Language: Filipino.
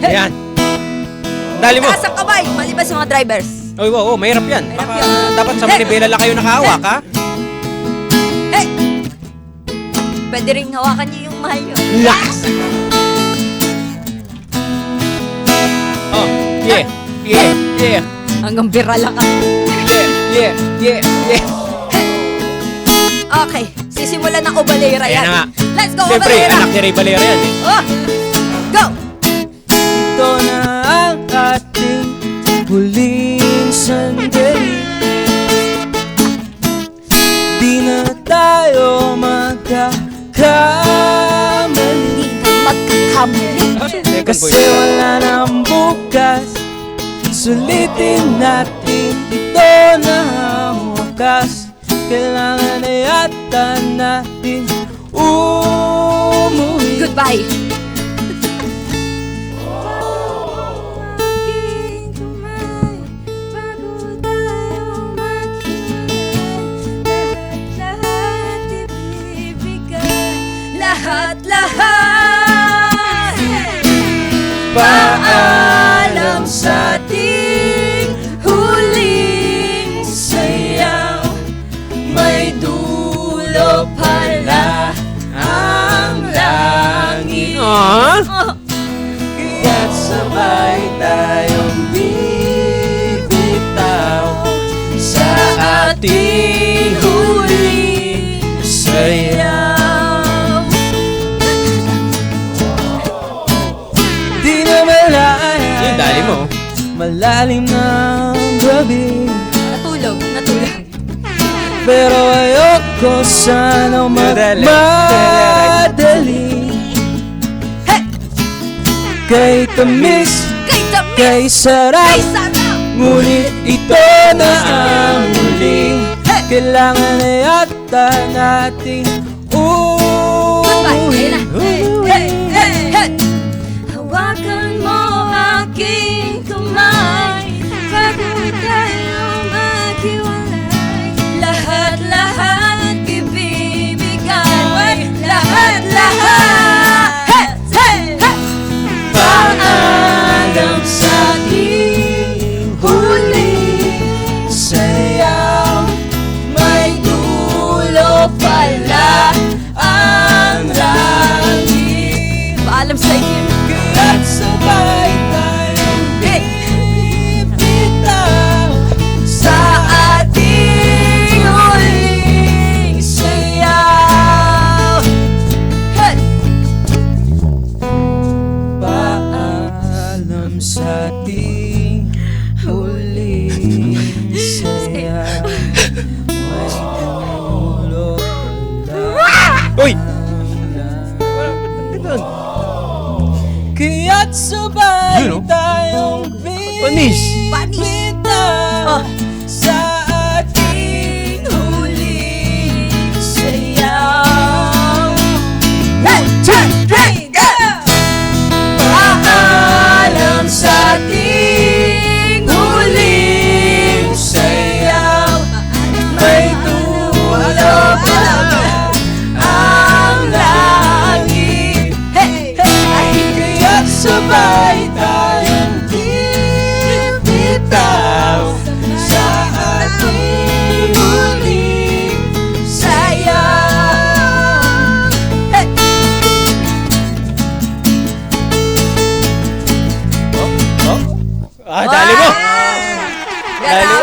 Ayan. Dali mo. Taas ang kamay, maliban sa mga drivers. Oo, mahirap yan. Mahirap Baka yan. dapat sa manibela lang kayo nakahawak, ha? Hey! Pwede rin hawakan niyo yung mahal niyo. Yes! Oh, yeah, yeah, yeah, Hanggang bira lang kami. yeah, yeah, yeah. Okay, sisimulan ng Obalera Ayan yan. na nga. Let's go, Siyempre, Obalera! anak ni Ray Valera yan, eh. Oh! Go! Ito na ang ating huling sandali. Di na tayo magkakamali. Hindi na magkakamali. Kasi wala nang bukas. Sulitin natin, ito na ang wakas. Kailangan na yata natin umuwi. Goodbye. Lahat-lahat Paalam sa ating huling sayaw. May dulo pala ang langit. Oh. Kaya't sabay tayong bibitaw sa ating huling sayaw. Di na malayan. Yung dali mo. Malalim ng gabi. Natulog. Pero ayoko sana magmadali. Hey! Kay tamis, Kay Tamir! kay sarap, Kay sarap! ngunit ito na ang huli. Hey! Kailangan na yata nating Goodbye! Ayun na. Hey! umuwi. Hey! Hey! Hey! Hawakan mo aking kamay bago tayo maghiwalay. Lahat-lahat ibibigay. Lahat-lahat! Hey! Hey! Hey! Paalam sa ating huling sayaw. May dulo pala ang langit. Paalam sa inyo. Kaya't sabay tayong bibitaw sa ating huling sayaw. Hey! Paalam sa ating huling sayaw. May dulo pala. Uy! Kaya't sabay Yun, oh. tayong Panis. bibitaw Oh. sa ating huling sayaw. Hey! Hey! Go! Paalam sa ating huling sayaw. May dulo pala ang langit. Hey! Hey! Kaya't sabay tayong bibitaw sa ating huling sayaw. Hey! Dali mo! Ganda!